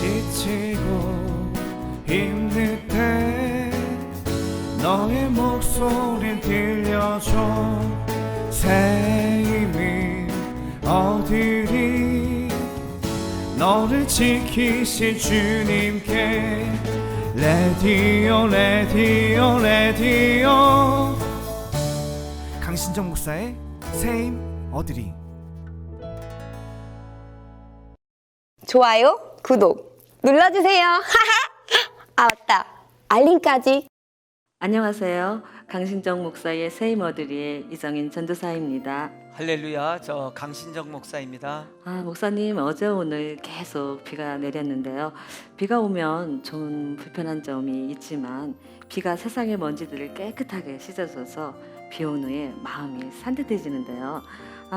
지치고 힘들 때 너의 목소리를 들려줘. 새 힘이 얻으리 너를 지키실 주님께 레디오 레디오 레디오 강신정 목사의 새 힘 얻으리. 좋아요, 구독 눌러주세요. 아 맞다, 알림까지. 안녕하세요. 강신정 목사의 새 힘 얻으리의 이정인 전도사입니다. 할렐루야, 저 강신정 목사입니다. 목사님, 어제 오늘 계속 비가 내렸는데요. 비가 오면 좀 불편한 점이 있지만 비가 세상의 먼지들을 깨끗하게 씻어줘서 비 온 후에 마음이 산뜻해지는데요.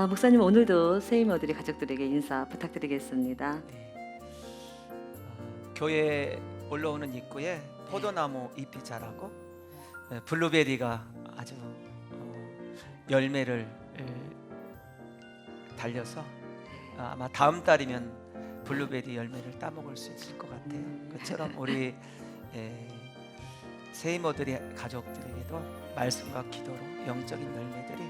목사님, 오늘도 새 힘 얻으리 가족들에게 인사 부탁드리겠습니다. 교회 올라오는 입구에 포도나무 잎이 자라고 블루베리가 아주 열매를 달려서 아마 다음 달이면 블루베리 열매를 따먹을 수 있을 것 같아요. 그처럼 우리 새 힘 얻으리 가족들에게도 말씀과 기도로 영적인 열매들이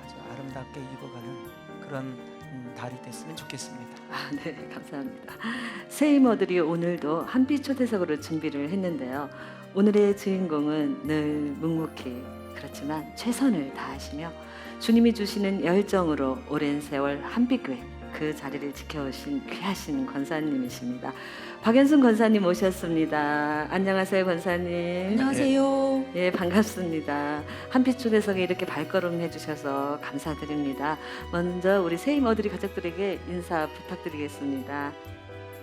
아주 아름답게 익어가는 그런 달이 됐으면 좋겠습니다. 네, 감사합니다. 새 힘 얻으리 오늘도 한빛 초대석으로 준비를 했는데요. 오늘의 주인공은 늘 묵묵히 그렇지만 최선을 다하시며 주님이 주시는 열정으로 오랜 세월 한빛교회 그 자리를 지켜오신 귀하신 권사님이십니다. 박연순 권사님 오셨습니다. 안녕하세요, 권사님. 안녕하세요. 예, 반갑습니다. 한빛 초대석에 이렇게 발걸음 해주셔서 감사드립니다. 먼저 우리 새 힘 얻으리 가족들에게 인사 부탁드리겠습니다.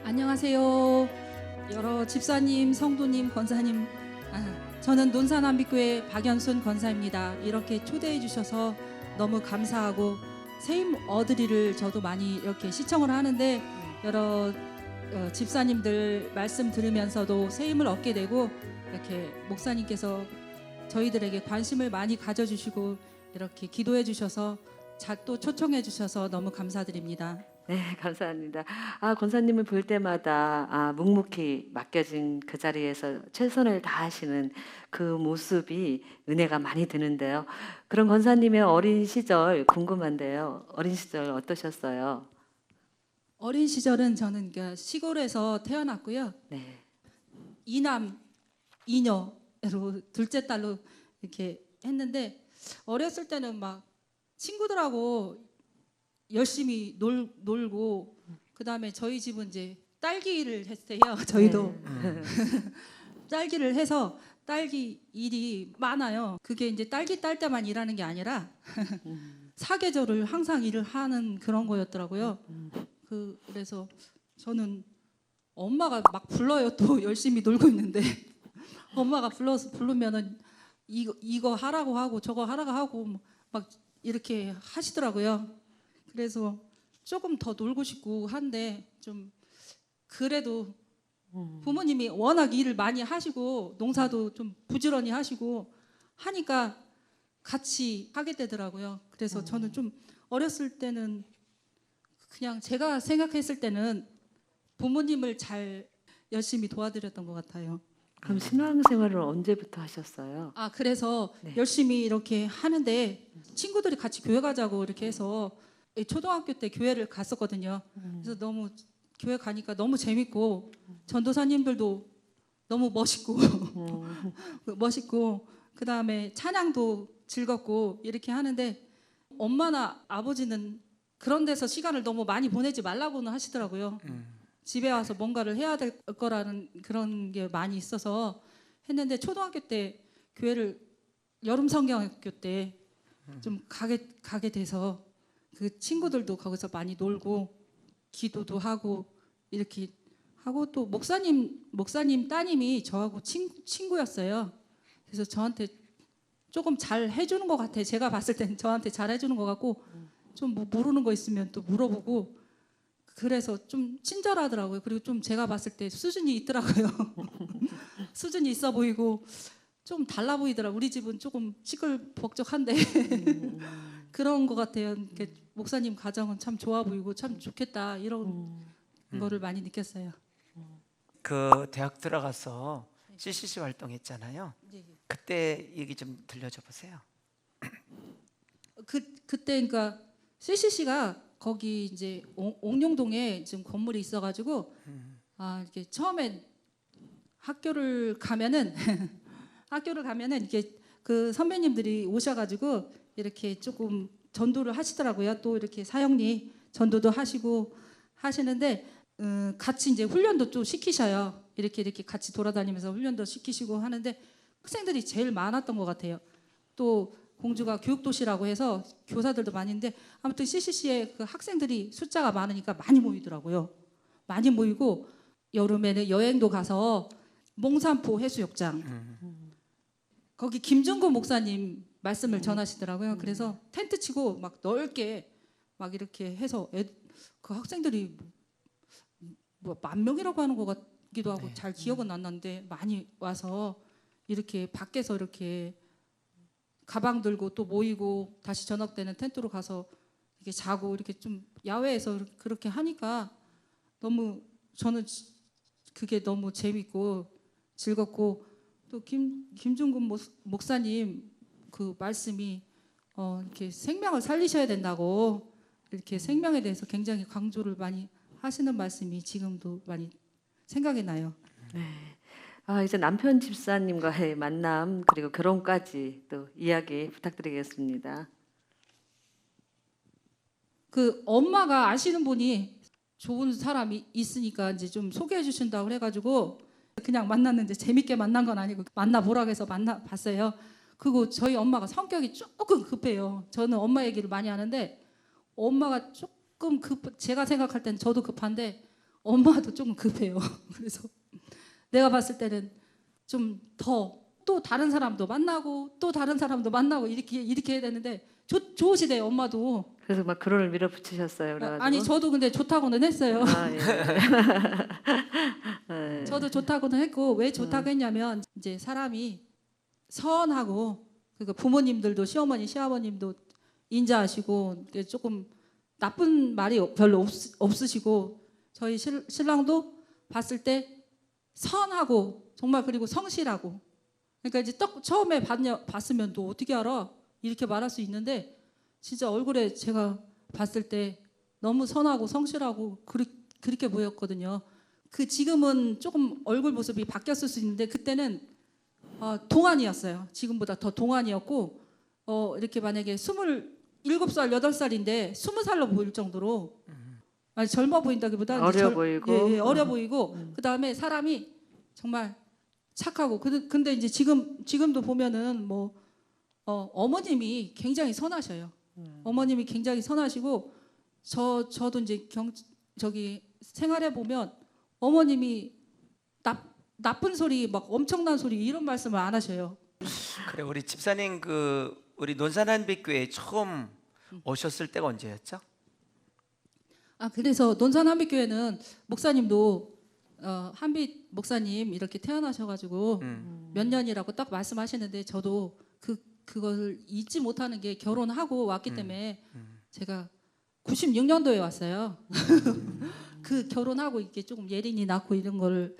안녕하세요. 여러 집사님, 성도님, 권사님, 저는 논산한빛교회 박연순 권사입니다. 이렇게 초대해 주셔서 너무 감사하고 새 힘 얻으리를 저도 많이 이렇게 시청을 하는데 여러 집사님들 말씀 들으면서도 새 힘을 얻게 되고 이렇게 목사님께서 저희들에게 관심을 많이 가져주시고 이렇게 기도해 주셔서 또 초청해 주셔서 너무 감사드립니다. 네, 감사합니다. 권사님을 볼 때마다 묵묵히 맡겨진 그 자리에서 최선을 다하시는 그 모습이 은혜가 많이 드는데요. 그런 권사님의 어린 시절 궁금한데요. 어린 시절 어떠셨어요? 어린 시절은 저는 시골에서 태어났고요. 네. 이남 이녀로 둘째 딸로 이렇게 했는데 어렸을 때는 막 친구들하고 열심히 놀고 그다음에 저희 집은 이제 딸기를 했어요. 저희도 딸기를 해서 딸기 일이 많아요. 그게 이제 딸기 딸 때만 일하는 게 아니라 사계절을 항상 일을 하는 그런 거였더라고요. 그래서 저는 엄마가 막 불러요. 또 열심히 놀고 있는데 엄마가 부르면은 이거 하라고 하고 저거 하라고 하고 막 이렇게 하시더라고요. 그래서 조금 더 놀고 싶고 한데 좀 그래도 부모님이 워낙 일을 많이 하시고 농사도 좀 부지런히 하시고 하니까 같이 하게 되더라고요. 그래서 저는 좀 어렸을 때는 그냥 제가 생각했을 때는 부모님을 잘 열심히 도와드렸던 것 같아요. 그럼 신앙생활을 언제부터 하셨어요? 그래서 네. 열심히 이렇게 하는데 친구들이 같이 교회 가자고 이렇게 해서 초등학교 때 교회를 갔었거든요. 그래서 너무 교회 가니까 너무 재밌고 전도사님들도 너무 멋있고 멋있고 그다음에 찬양도 즐겁고 이렇게 하는데 엄마나 아버지는 그런 데서 시간을 너무 많이 보내지 말라고는 하시더라고요. 집에 와서 뭔가를 해야 될 거라는 그런 게 많이 있어서 했는데 초등학교 때 교회를 여름 성경학교 때 좀 가게 돼서 그 친구들도 거기서 많이 놀고 기도도 하고 이렇게 하고 또 목사님 따님이 저하고 친구였어요. 그래서 저한테 조금 잘 해주는 것 같아요. 제가 봤을 때는 저한테 잘 해주는 것 같고 좀 뭐 모르는 거 있으면 또 물어보고 그래서 좀 친절하더라고요. 그리고 좀 제가 봤을 때 수준이 있더라고요. 수준이 있어 보이고 좀 달라 보이더라고요. 우리 집은 조금 시끌벅적한데 그런 것 같아요. 목사님 가정은 참 좋아 보이고 참 좋겠다 이런 거를 많이 느꼈어요. 그 대학 들어가서 CCC 활동했잖아요. 예. 그때 얘기 좀 들려줘 보세요. 그때 그러니까 CCC가 거기 이제 옥룡동에 지금 건물이 있어가지고 이렇게 처음에 학교를 가면은 이렇게 그 선배님들이 오셔가지고 이렇게 조금 전도를 하시더라고요. 또 이렇게 사형리 전도도 하시고 하시는데 같이 이제 훈련도 좀 시키셔요. 이렇게 같이 돌아다니면서 훈련도 시키시고 하는데 학생들이 제일 많았던 것 같아요. 또 공주가 교육도시라고 해서 교사들도 많이 있는데 아무튼 CCC에 그 학생들이 숫자가 많으니까 많이 모이더라고요. 많이 모이고 여름에는 여행도 가서 몽산포 해수욕장 거기 김준구 목사님 말씀을 전하시더라고요. 그래서 텐트 치고 막 넓게 막 이렇게 해서 그 학생들이 뭐 10,000명이라고 하는 것 같기도 하고 네. 잘 기억은 안 나는데 많이 와서 이렇게 밖에서 이렇게 가방 들고 또 모이고 다시 저녁 때는 텐트로 가서 이렇게 자고 이렇게 좀 야외에서 그렇게 하니까 너무 저는 그게 너무 재밌고 즐겁고 또 김중근 목사님 그 말씀이 이렇게 생명을 살리셔야 된다고 이렇게 생명에 대해서 굉장히 강조를 많이 하시는 말씀이 지금도 많이 생각이 나요. 이제 남편 집사님과의 만남 그리고 결혼까지 또 이야기 부탁드리겠습니다. 그 엄마가 아시는 분이 좋은 사람이 있으니까 이제 좀 소개해 주신다고 해가지고 그냥 만났는데 재밌게 만난 건 아니고 만나보라고 해서 만나봤어요. 그리고 저희 엄마가 성격이 조금 급해요. 저는 엄마 얘기를 많이 하는데 엄마가 조금 제가 생각할 땐 저도 급한데 엄마도 조금 급해요. 그래서 내가 봤을 때는 좀 또 다른 사람도 만나고 또 다른 사람도 만나고 이렇게 해야 되는데 좋으시대요 엄마도. 그래서 막 결혼을 밀어붙이셨어요. 그래가지고. 아니 저도 근데 좋다고는 했어요. 예. 저도 좋다고는 했고 왜 좋다고 했냐면 이제 사람이 선하고 그러니까 부모님들도 시어머니 시아버님도 인자하시고 조금 나쁜 말이 별로 없으시고 저희 신랑도 봤을 때 선하고 정말 그리고 성실하고 그러니까 이제 처음에 봤으면 또 어떻게 알아 이렇게 말할 수 있는데 진짜 얼굴에 제가 봤을 때 너무 선하고 성실하고 그렇게 보였거든요. 지금은 조금 얼굴 모습이 바뀌었을 수 있는데 그때는 동안이었어요. 지금보다 더 동안이었고 이렇게 만약에 27살, 8살인데 20살로 보일 정도로 아니 젊어 보인다기보다 어려 보이고 어려 보이고 그다음에 사람이 정말 착하고 근데 이제 지금도 보면은 뭐 어머님이 굉장히 선하셔요. 어머님이 굉장히 선하시고 저도 이제 저기 생활해 보면 어머님이 나쁜 소리 막 엄청난 소리 이런 말씀을 안 하셔요. 그래 우리 집사님 우리 논산한빛교회 처음 오셨을 때가 언제였죠? 그래서 논산한빛교회는 목사님도 한빛 목사님 이렇게 태어나셔가지고 몇 년이라고 딱 말씀하시는데 저도 그걸 잊지 못하는 게 결혼하고 왔기 때문에 제가 96년도에 왔어요. 그 결혼하고 이렇게 조금 예린이 낳고 이런 걸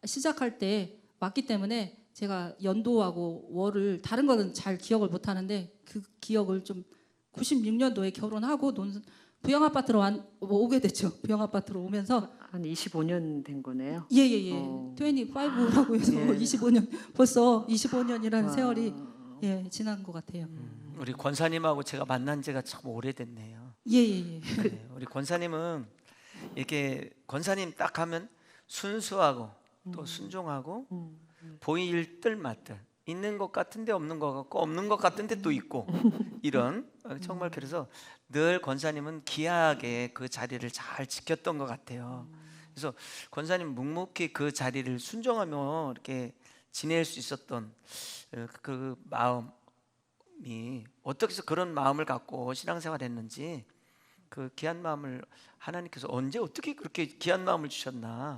시작할 때 왔기 때문에 제가 연도하고 월을 다른 거는 잘 기억을 못 하는데 그 기억을 좀 96년도에 결혼하고 부영 아파트로 오게 됐죠. 부영 아파트로 오면서 한 25년 된 거네요. 예예예. 25라고 해서 25년 벌써 25년이라는 세월이 지난 것 같아요. 우리 권사님하고 제가 만난 지가 참 오래됐네요. 예예예. 네, 우리 권사님은 이렇게 권사님 딱 하면 순수하고 또 순종하고 보일 듯 말듯 있는 것 같은데 없는 것 같고 없는 것 같은데 또 있고 이런 정말 그래서 늘 권사님은 귀하게 그 자리를 잘 지켰던 것 같아요. 그래서 권사님 묵묵히 그 자리를 순종하며 이렇게 지낼 수 있었던 그 마음이 어떻게 해서 그런 마음을 갖고 신앙생활했는지 그 귀한 마음을 하나님께서 언제 어떻게 그렇게 귀한 마음을 주셨나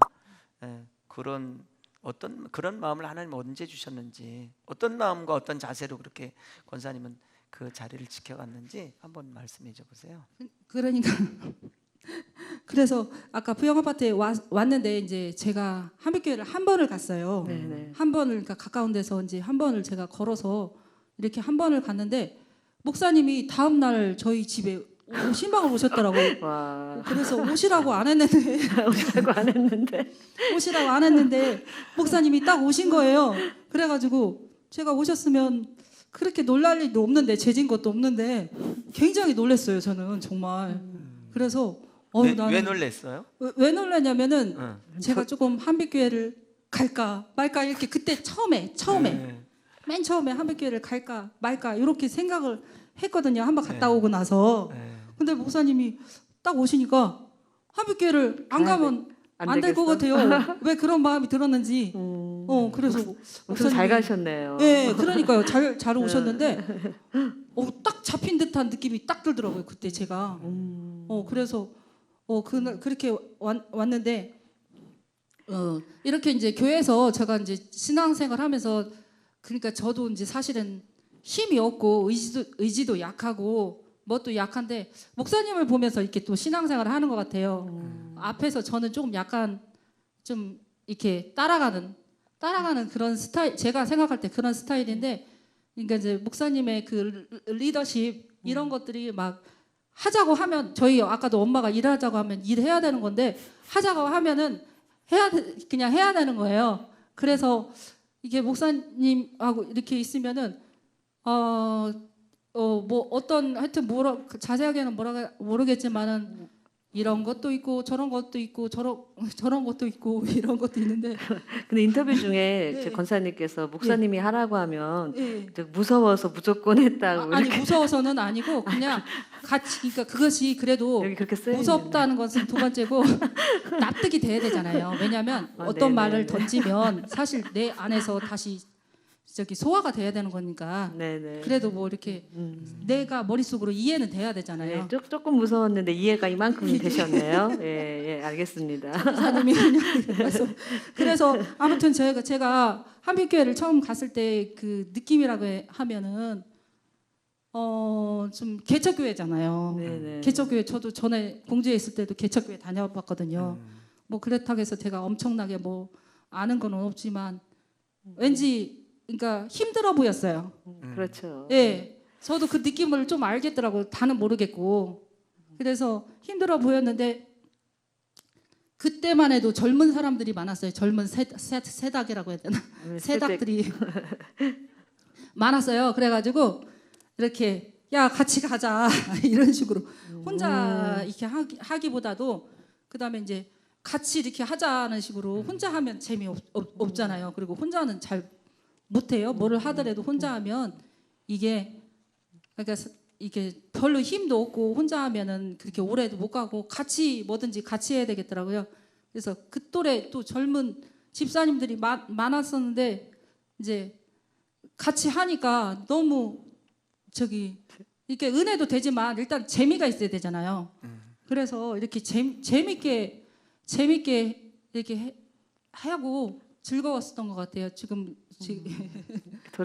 그런 마음을 하나님 언제 주셨는지 어떤 마음과 어떤 자세로 그렇게 권사님은 그 자리를 지켜갔는지 한번 말씀해 줘 보세요. 그러니까 그래서 아까 부영 아파트에 왔는데 이제 제가 한빛교회를 한 번을 갔어요. 네네. 한 번을 그러니까 가까운 데서 이제 한 번을 제가 걸어서 이렇게 한 번을 갔는데 목사님이 다음 날 저희 집에 신방을 오셨더라고요. 와. 그래서 오시라고 안 했는데 오시라고 안 했는데. 오시라고 안 했는데 목사님이 딱 오신 거예요. 그래가지고 제가 오셨으면 그렇게 놀랄 일도 없는데 죄진 것도 없는데 굉장히 놀랐어요. 저는 정말. 그래서 왜 놀랬어요? 왜 놀랐냐면은 응. 제가 조금 한빛교회를 갈까 말까 이렇게 그때 처음에 네. 맨 처음에 한빛교회를 갈까 말까 이렇게 생각을 했거든요. 한번 갔다 오고 나서. 네. 근데 목사님이 딱 오시니까 한빛교회를 안 가야 가면 안 안 될 것 되겠어? 같아요. 왜 그런 마음이 들었는지. 그래서 무슨 잘 가셨네요. 네, 그러니까요. 잘 오셨는데 딱 잡힌 듯한 느낌이 딱 들더라고요. 그때 제가. 그래서 그날 그렇게 왔는데 이렇게 이제 교회에서 제가 이제 신앙생활하면서 그러니까 저도 이제 사실은 힘이 없고 의지도 약하고 뭣도 약한데 목사님을 보면서 이렇게 또 신앙생활을 하는 것 같아요. 앞에서 저는 조금 약간 좀 이렇게 따라가는 그런 스타일, 제가 생각할 때 그런 스타일인데, 그러니까 이제 목사님의 그 리더십 이런 것들이 막 하자고 하면 저희 아까도 엄마가 일하자고 하면 일해야 되는 건데 하자고 하면은 그냥 해야 되는 거예요. 그래서 이게 목사님하고 이렇게 있으면은 뭐 어떤 하여튼 자세하게는 모르겠지만은 이런 것도 있고 저런 것도 있고 저런 것도 있고 이런 것도 있는데 근데 인터뷰 중에 네. 제 권사님께서 목사님이 하라고 하면 예. 무서워서 무조건 했다고 아니 이렇게 무서워서는 아니고 그냥 같이 그러니까 그것이 그래도 여기 그렇게 쓰여 무섭다는 것은 두 번째고 납득이 돼야 되잖아요. 왜냐하면 어떤 네네. 말을 던지면 사실 내 안에서 다시 소화가 돼야 되는 거니까. 네네. 그래도 뭐 이렇게 내가 머릿속으로 이해는 돼야 되잖아요. 네, 조금 무서웠는데 이해가 이만큼 되셨네요. 예, 알겠습니다. 사님이 그래서 아무튼 제가 한빛교회를 처음 갔을 때 그 느낌이라고 하면은 좀 개척교회잖아요. 네네. 개척교회 저도 전에 공주에 있을 때도 개척교회 다녀봤거든요. 뭐 그렇다고 해서 제가 엄청나게 뭐 아는 건 없지만 왠지 그러니까 힘들어 보였어요. 그렇죠. 예, 저도 그 느낌을 좀 알겠더라고요. 다는 모르겠고. 그래서 힘들어 보였는데 그때만 해도 젊은 사람들이 많았어요. 젊은 세닥이라고 해야 되나? 세닥들이 많았어요. 그래가지고 이렇게 야 같이 가자 이런 식으로 혼자 이렇게 하기보다도 그다음에 이제 같이 이렇게 하자는 식으로 혼자 하면 재미없잖아요. 그리고 혼자는 잘 못해요. 뭐를 하더라도 혼자 하면 이게 그러니까 이게 별로 힘도 없고 혼자 하면은 그렇게 오래도 못 가고 같이 뭐든지 같이 해야 되겠더라고요. 그래서 그 또래 또 젊은 집사님들이 많았었는데 이제 같이 하니까 너무 이렇게 은혜도 되지만 일단 재미가 있어야 되잖아요. 그래서 이렇게 재밌게 이렇게 하고 즐거웠었던 것 같아요. 지금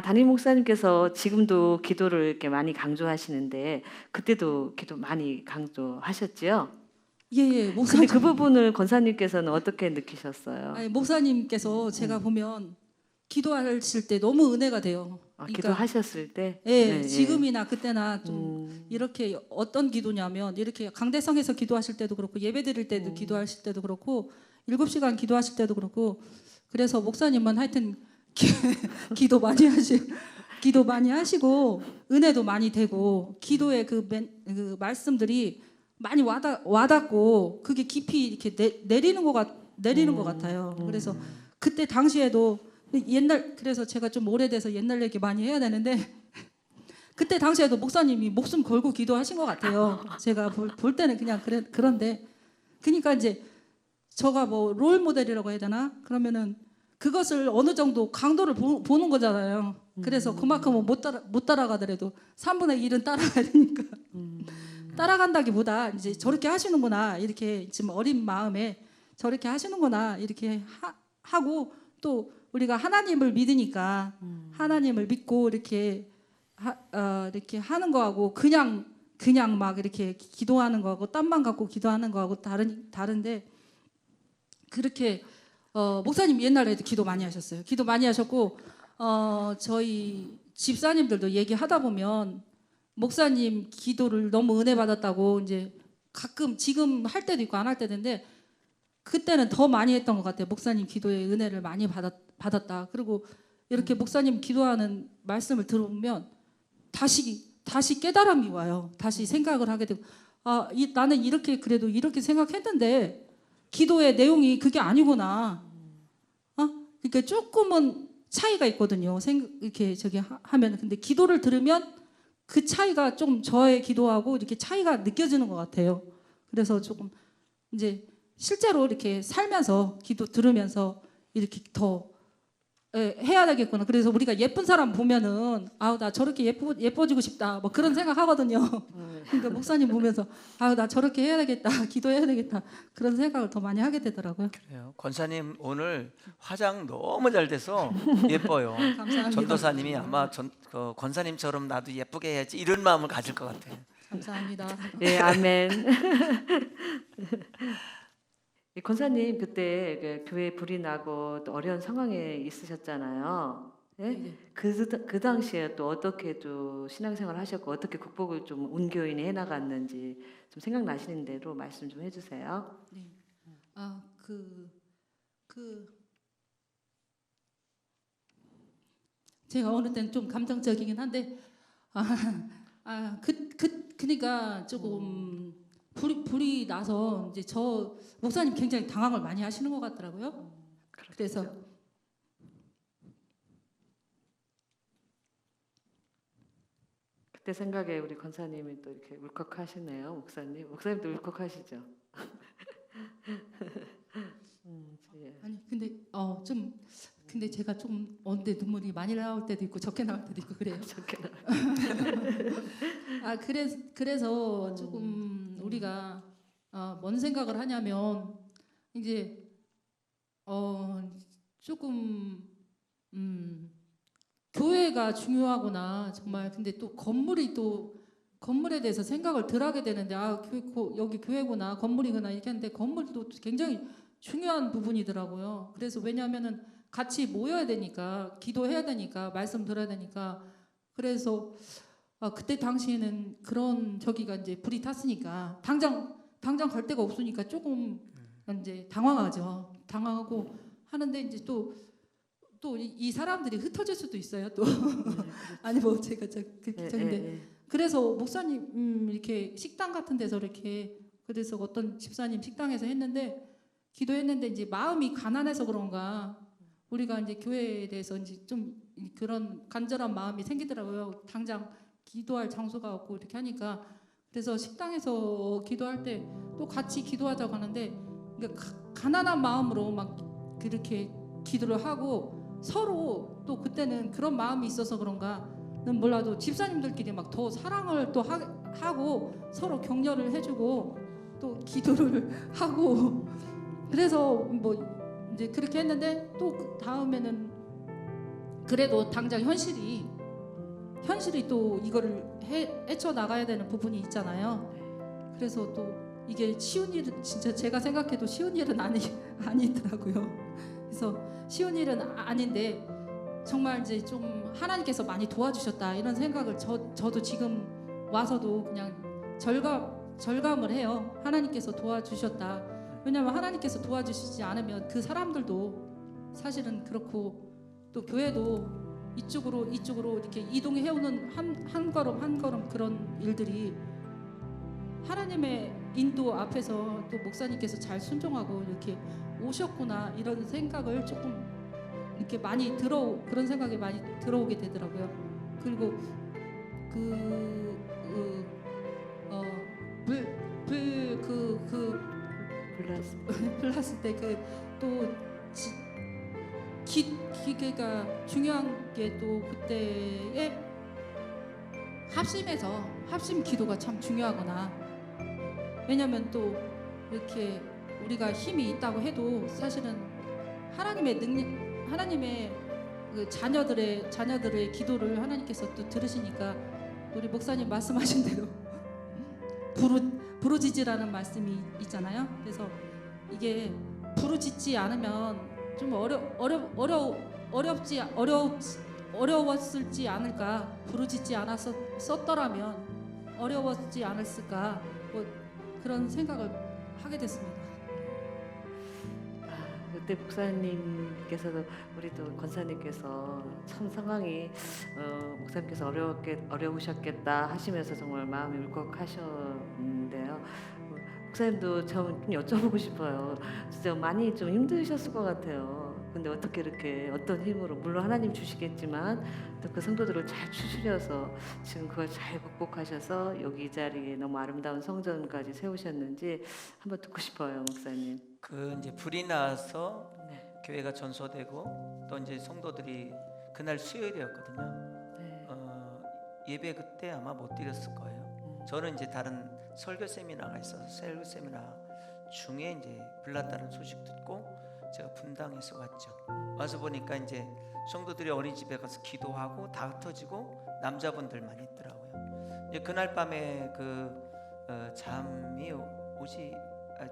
담임 목사님께서 지금도 기도를 이렇게 많이 강조하시는데 그때도 기도 많이 강조하셨지요? 예, 근데 목사님. 그 부분을 권사님께서는 어떻게 느끼셨어요? 아니, 목사님께서 제가 보면 기도하실 때 너무 은혜가 돼요. 기도하셨을 때? 예, 지금이나 그때나 좀 이렇게 어떤 기도냐면 이렇게 강대성에서 기도하실 때도 그렇고 예배 드릴 때도 기도하실 때도 그렇고 7시간 기도하실 때도 그렇고 그래서 목사님은 하여튼 기도 많이 하시고 은혜도 많이 되고 기도의 그 말씀들이 많이 와닿고 그게 깊이 이렇게 내리는 것 같아요. 그래서 그때 당시에도 그래서 제가 좀 오래돼서 옛날 얘기 많이 해야 되는데 그때 당시에도 목사님이 목숨 걸고 기도하신 것 같아요. 제가 볼 때는 그냥 그런데 그러니까 이제 저가 뭐 롤 모델이라고 해야 되나? 그러면은 그것을 어느 정도 강도를 보는 거잖아요. 그래서 그만큼은 못 따라가더라도 3분의 1은 따라가야 되니까 따라간다기보다 이제 저렇게 하시는구나 이렇게 지금 어린 마음에 저렇게 하시는구나 이렇게 하고 또 우리가 하나님을 믿으니까 하나님을 믿고 이렇게 하는 거하고 그냥 그냥 막 이렇게 기도하는 거하고 땀만 갖고 기도하는 거하고 다른데 그렇게 목사님 옛날에도 기도 많이 하셨어요. 기도 많이 하셨고 저희 집사님들도 얘기하다 보면 목사님 기도를 너무 은혜 받았다고 이제 가끔 지금 할 때도 있고 안 할 때도 있는데 그때는 더 많이 했던 것 같아요. 목사님 기도에 은혜를 많이 받았다. 그리고 이렇게 목사님 기도하는 말씀을 들어보면 다시 깨달음이 와요. 다시 생각을 하게 되고 나는 이렇게 그래도 이렇게 생각했는데 기도의 내용이 그게 아니구나. 그러니까 조금은 차이가 있거든요. 이렇게 하면 근데 기도를 들으면 그 차이가 좀 저의 기도하고 이렇게 차이가 느껴지는 것 같아요. 그래서 조금 이제 실제로 이렇게 살면서 기도 들으면서 이렇게 더 해야 되겠구나. 그래서 우리가 예쁜 사람 보면은 나 저렇게 예뻐지고 싶다. 뭐 그런 생각 하거든요. 그러니까 목사님 보면서 나 저렇게 해야 되겠다. 기도해야 되겠다. 그런 생각을 더 많이 하게 되더라고요. 그래요. 권사님 오늘 화장 너무 잘 돼서 예뻐요. 감사합니다. 전도사님이 아마 권사님처럼 나도 예쁘게 해야지 이런 마음을 가질 것 같아요. 감사합니다. 예, 아멘. 이 권사님 그때 그 교회 불이 나고 또 어려운 상황에 있으셨잖아요. 예? 네. 그 당시에 또 어떻게 또 신앙생활 하셨고 어떻게 극복을 좀 운교인이 해나갔는지 좀 생각나시는 대로 말씀 좀 해주세요. 네. 제가 어느 때는 좀 감정적이긴 한데 그러니까 조금 불이 나서 이제 저 목사님 굉장히 당황을 많이 하시는 것 같더라고요. 그래서 그때 생각에 우리 권사님이 또 이렇게 울컥하시네요. 목사님도 울컥하시죠. 예. 아니 근데 제가 좀 언제 눈물이 많이 나올 때도 있고 적게 나올 때도 있고 그래요. 적게 그래서 조금 우리가 뭔 생각을 하냐면 이제 조금 교회가 중요하구나 정말. 근데 또 건물에 대해서 생각을 덜 하게 되는데 여기 교회구나 건물이구나 이렇게 하는데 건물도 굉장히 중요한 부분이더라고요. 그래서 왜냐하면은 같이 모여야 되니까 기도해야 되니까 말씀 들어야 되니까 그래서 그때 당시에는 그런 저기가 이제 불이 탔으니까 당장 갈 데가 없으니까 조금 이제 당황하고 하는데 이제 또 이 사람들이 흩어질 수도 있어요. 또 아니 뭐 제가 근데 그래서 목사님 이렇게 식당 같은 데서 이렇게 그래서 어떤 집사님 식당에서 기도했는데 이제 마음이 가난해서 그런가 우리가 이제 교회에 대해서 이제 좀 그런 간절한 마음이 생기더라고요. 당장 기도할 장소가 없고 이렇게 하니까 그래서 식당에서 기도할 때 또 같이 기도하자고 하는데 그러니까 가난한 마음으로 막 그렇게 기도를 하고 서로 또 그때는 그런 마음이 있어서 그런가는 몰라도 집사님들끼리 막 더 사랑을 또 하고 서로 격려를 해주고 또 기도를 하고 그래서 뭐 이제 그렇게 했는데 또 그 다음에는 그래도 당장 현실이 또 이거를 헤쳐 나가야 되는 부분이 있잖아요. 그래서 또 이게 쉬운 일은 진짜 제가 생각해도 쉬운 일은 아니더라고요. 그래서 쉬운 일은 아닌데 정말 이제 좀 하나님께서 많이 도와주셨다 이런 생각을 저도 지금 와서도 그냥 절감을 해요. 하나님께서 도와주셨다. 왜냐하면 하나님께서 도와주시지 않으면 그 사람들도 사실은 그렇고 또 교회도 이쪽으로 이렇게 이동해오는 한 걸음 그런 일들이 하나님의 인도 앞에서 또 목사님께서 잘 순종하고 이렇게 오셨구나 이런 생각을 조금 이렇게 그런 생각이 많이 들어오게 되더라고요. 그리고 불났을 때 기계가 중요한 게 또 그때의 합심 기도가 참 중요하구나. 왜냐면 또 이렇게 우리가 힘이 있다고 해도 사실은 하나님의 그 자녀들의 기도를 하나님께서 또 들으시니까 우리 목사님 말씀하신 대로 부르짖으라는 말씀이 있잖아요. 그래서 이게 부르짖지 않으면 좀 어려웠을지 않을까. 부르짖지 않아서 썼더라면 어려웠지 않았을까. 뭐 그런 생각을 하게 됐습니다. 그때 목사님께서도 우리 또 권사님께서 참 상황이 목사님께서 어려우셨겠다 하시면서 정말 마음이 울컥하셨는데요. 목사님도 좀 여쭤보고 싶어요. 진짜 많이 좀 힘드셨을 것 같아요. 근데 어떻게 이렇게 어떤 힘으로 물론 하나님 주시겠지만 또 그 성도들을 잘 추스려서 지금 그걸 잘 극복하셔서 여기 이 자리에 너무 아름다운 성전까지 세우셨는지 한번 듣고 싶어요, 목사님. 그 이제 불이 나서 네. 교회가 전소되고 또 이제 성도들이 그날 수요일이었거든요. 네. 예배 그때 아마 못 드렸을 거예요. 저는 이제 다른 설교 세미나가 있어서 설교 세미나 중에 이제 불났다는 소식 듣고 제가 분당에서 왔죠. 와서 보니까 이제 성도들이 어린이집에 가서 기도하고 다 흩어지고 남자분들만 있더라고요. 이제 그날 밤에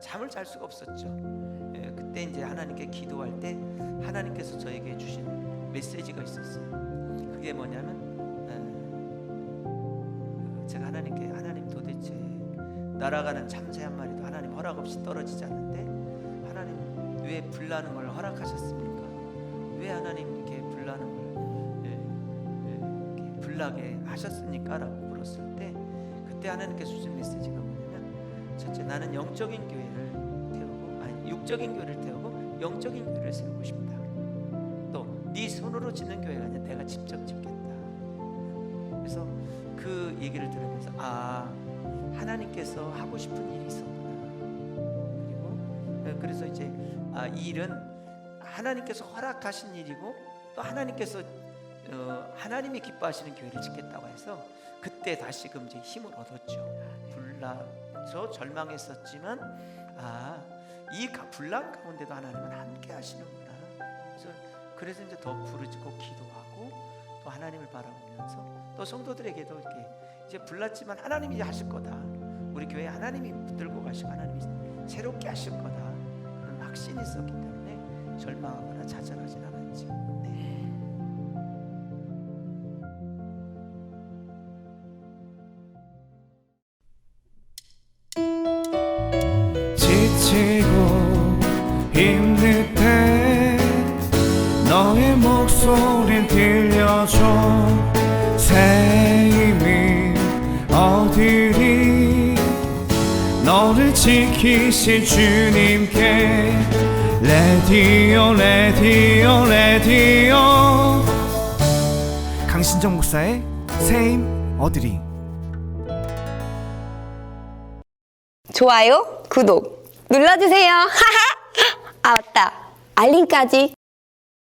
잠을 잘 수가 없었죠. 그때 이제 하나님께 기도할 때 하나님께서 저에게 주신 메시지가 있었어요. 그게 뭐냐면 제가 하나님께 하나님 도대체 날아가는 참새 한 마리도 하나님 허락 없이 떨어지지 않는데 하나님 왜 불나는 걸 허락하셨습니까? 왜 하나님 이렇게 불나는 걸 이렇게 불나게 하셨습니까? 라고 물었을 때 그때 하나님께서 주신 메시지가 뭐냐면 첫째 나는 영적인 교회를 태우고 육적인 교회를 태우고 영적인 교회를 세우고 싶다. 또 네 손으로 짓는 교회가 아니라 내가 직접 짓겠다. 그래서 그 얘기를 들으면서 하나님께서 하고 싶은 일이 있었구나. 그리고 그래서 이제 이 일은 하나님께서 허락하신 일이고 또 하나님께서 하나님이 기뻐하시는 교회를 짓겠다고 해서 그때 다시금 이제 힘을 얻었죠. 불나서 절망했었지만 이 불난 가운데도 하나님은 함께 하시는구나. 그래서 이제 더 부르짖고 기도하고 또 하나님을 바라보면서 또 성도들에게도 이렇게 이제 불났지만 하나님이 하실 거다. 우리 교회 하나님이 붙들고 가시고 하나님이 새롭게 하실 거다. 그런 확신이 있었기 때문에 절망하거나 좌절하진 않았죠. 네. 지치고 힘들 때 너의 목소리를 들려줘. 새 힘이 어디니 너를 지키실 주님께 레디오 레디오 레디오 강신정 목사의 새 힘 어디니. 좋아요, 구독 눌러주세요. 맞다. 알림까지.